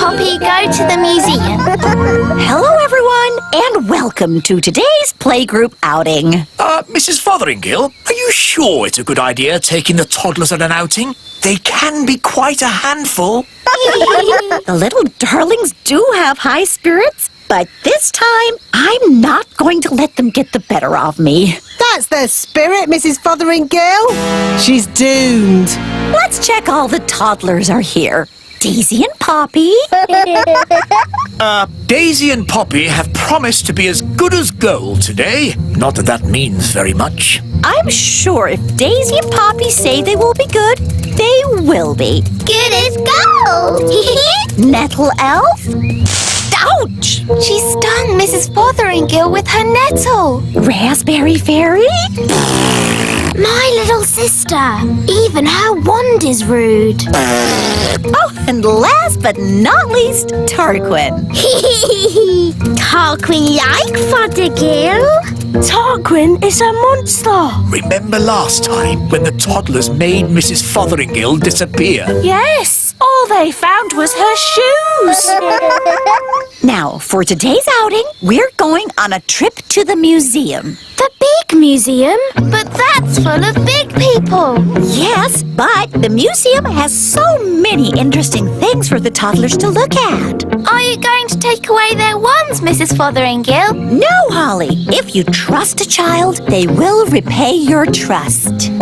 Poppy go to the museum? Hello, everyone, and welcome to today's playgroup outing. Mrs. Fotheringill, are you sure it's a good idea taking the toddlers on an outing? They can be quite a handful. The little darlings do have high spirits, but this time I'm not going to let them get the better of me. That's the spirit, Mrs. Fotheringill. She's doomed. Let's check all the toddlers are here. Daisy and Poppy. Daisy and Poppy have promised to be as good as gold today. Not that that means very much. I'm sure if Daisy and Poppy say they will be good, they will be. Good as gold! Nettle elf? Ouch! She stung Mrs. Fotheringill with her nettle. Raspberry fairy? My little sister. Even her wand is rude. Oh, and last but not least, Tarquin. Tarquin like Fothergill? Tarquin is a monster. Remember last time when the toddlers made Mrs. Fotheringill disappear? Yes, all they found was her shoes. Now, for today's outing, we're going on a trip to the museum. The big museum? But that's full of big people. Yes, but the museum has so many interesting things for the toddlers to look at. Are you going to take away their wands, Mrs. Fotheringill? No, Holly. If you trust a child, they will repay your trust.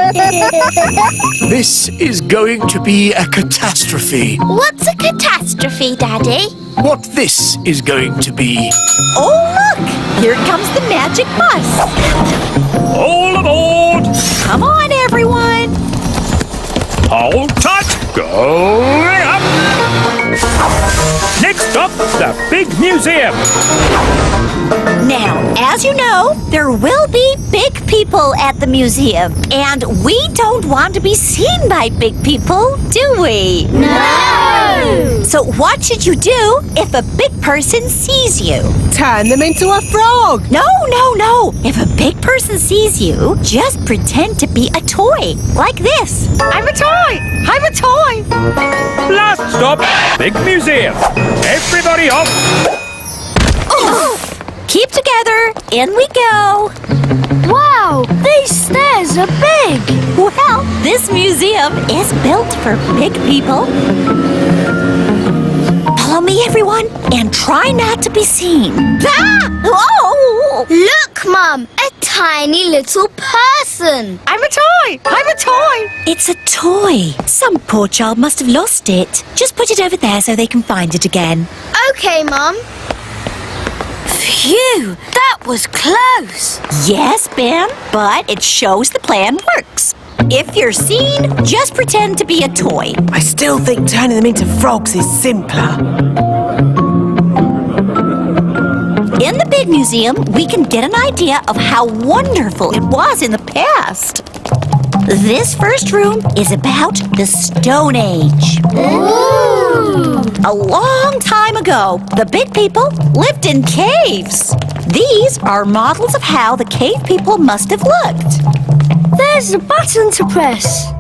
This is going to be a catastrophe. What's a catastrophe, Daddy? What this is going to be. Oh, look! Here comes the magic bus. All aboard! Come on, everyone. Hold tight! Going up! Next up, the big museum. Now, as you know, there will be big people at the museum. And we don't want to be seen by big people, do we? No! So what should you do if a big person sees you? Turn them into a frog. No. If a big person sees you, just pretend to be a toy, like this. I'm a toy! I'm a toy! Last stop, big museum. Everybody off. Keep together. In we go. Wow, these stairs are big. Well, this museum is built for big people. Follow me, everyone, and try not to be seen. Ah! Oh! Look, Mum, a tiny little person. I'm a toy! I'm a toy! It's a toy. Some poor child must have lost it. Just put it over there so they can find it again. Okay, Mum. Phew, that was close. Yes, Ben, but it shows the plan works. If you're seen, just pretend to be a toy. I still think turning them into frogs is simpler. In the big museum, we can get an idea of how wonderful it was in the past. This first room is about the Stone Age. Ooh. A long time ago, the big people lived in caves. These are models of how the cave people must have looked. There's a button to press.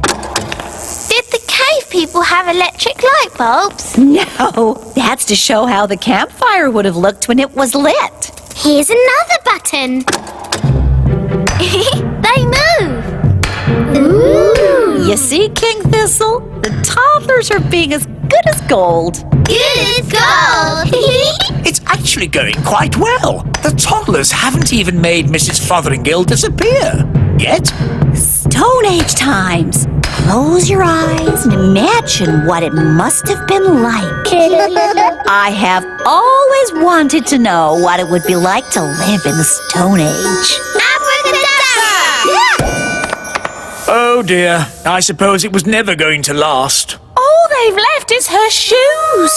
Did the cave people have electric light bulbs? No, that's to show how the campfire would have looked when it was lit. Here's another button. They move. Ooh. You see, King Thistle? The toddlers are being as good as gold. Good as gold. It's actually going quite well. The toddlers haven't even made Mrs. Fotheringill disappear. Yet. Stone Age times. Close your eyes and imagine what it must have been like. I have always wanted to know what it would be like to live in the Stone Age. Abracadabra! Oh dear, I suppose it was never going to last. All they've left is her shoes.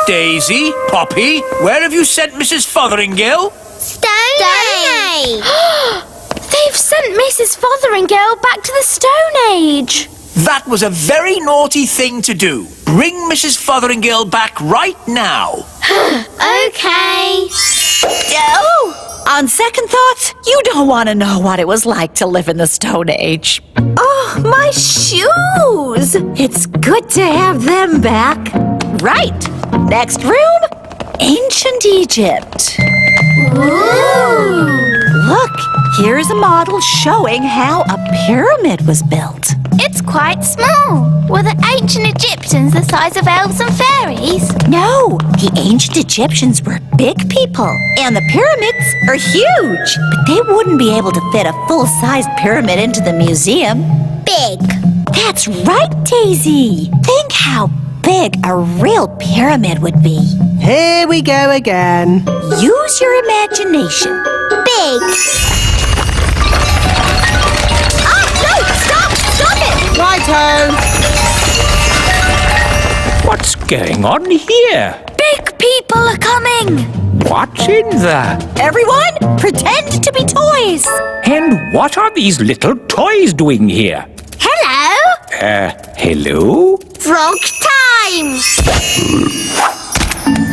Daisy, Poppy, where have you sent Mrs. Fotheringill? Stone Age. They've sent Mrs. Fotheringill back to the Stone Age. That was a very naughty thing to do. Bring Mrs. Fotheringill back right now. Okay. Oh! On second thoughts, you don't want to know what it was like to live in the Stone Age. Oh, my shoes! It's good to have them back. Right. Next room, ancient Egypt. Ooh. Look, here's a model showing how a pyramid was built. It's quite small. Were the ancient Egyptians the size of elves and fairies? No, the ancient Egyptians were big people, and the pyramids are huge. But they wouldn't be able to fit a full-size pyramid into the museum. Big. That's right, Daisy. Think how big a real pyramid would be. Here we go again. Use your imagination. Big. Oh, no! Stop! Stop it! Righto. What's going on here? Big people are coming. What's in there? Everyone, pretend to be toys. And what are these little toys doing here? Hello. Hello? Frog time.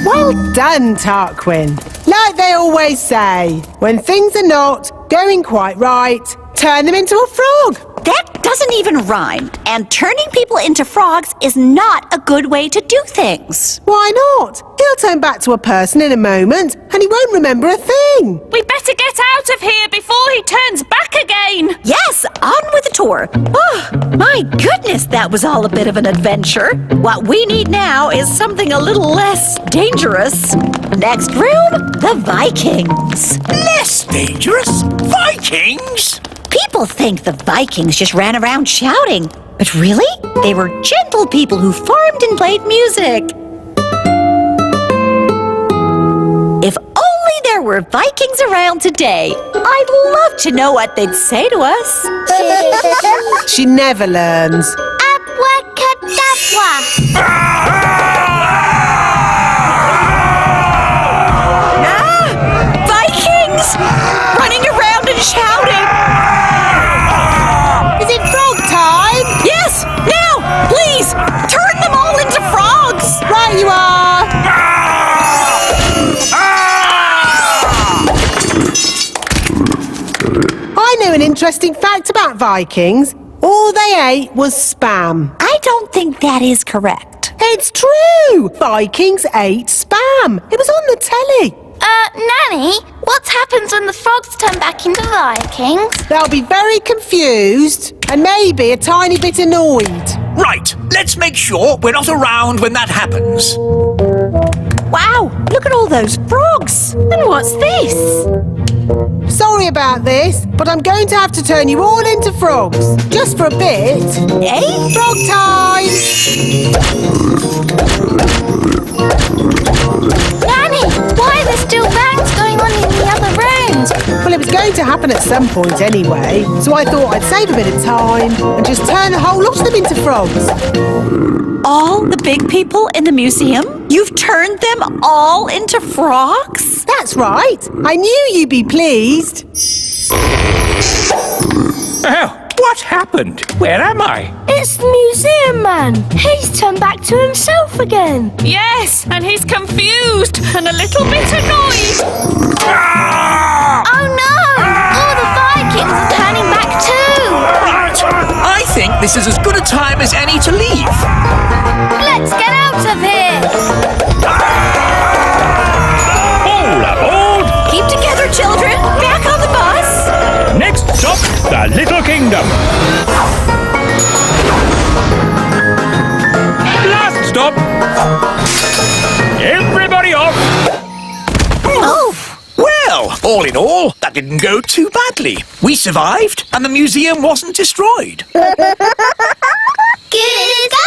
Well done, Tarquin. Like they always say, when things are not going quite right, turn them into a frog. That doesn't even rhyme. And turning people into frogs is not a good way to do things. Why not? He'll turn back to a person in a moment and he won't remember a thing. We better get out of here before he turns back again. Yes, on with the tour. Oh, my goodness, that was all a bit of an adventure. What we need now is something a little less dangerous. Next room, the Vikings. Less dangerous? Vikings? People think the Vikings just ran around shouting. But really, they were gentle people who farmed and played music. If only there were Vikings around today. I'd love to know what they'd say to us. She never learns. Abracadabra. Vikings! Running around and shouting. Is it frog time? Yes, now, please, turn them all into frogs. Right you are. I know an interesting fact about Vikings. All they ate was spam. I don't think that is correct. It's true. Vikings ate spam. It was on the telly. Nanny, what happens when the frogs turn back into Vikings? They'll be very confused and maybe a tiny bit annoyed. Right, let's make sure we're not around when that happens. Wow, look at all those frogs. And what's this? Sorry about this, but I'm going to have to turn you all into frogs. Just for a bit. Eh? Frog time! Nanny, why are there still bangs going on in the other rooms? Well, it was going to happen at some point anyway, so I thought I'd save a bit of time and just turn a whole lot of them into frogs. All the big people in the museum? You've turned them all into frogs? That's right. I knew you'd be pleased. Oh, what happened? Where am I? It's the museum man. He's turned back to himself again. Yes, and he's confused and a little bit annoyed. Oh no! All the Vikings are turning back too. Right, I think this is as good a time as any to leave. Let's get out of here. All aboard! Keep together, children. Back on the bus. Next stop, the Little Kingdom. Last stop. Everybody off. Oh, Well, all in all, that didn't go too badly. We survived, and the museum wasn't destroyed. Good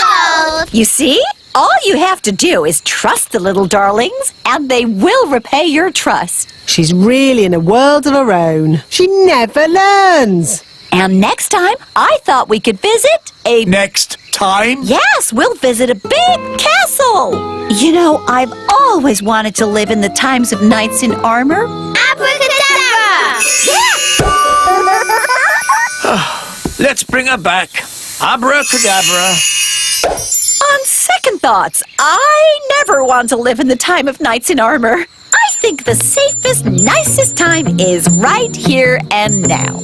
gold. you see? All you have to do is trust the little darlings, and they will repay your trust. She's really in a world of her own. She never learns. And next time, I thought we could visit a... Next time? Yes, we'll visit a big castle. You know, I've always wanted to live in the times of knights in armor. Abracadabra. Let's bring her back. Abracadabra. On second thoughts, I never want to live in the time of knights in armor. I think the safest, nicest time is right here and now.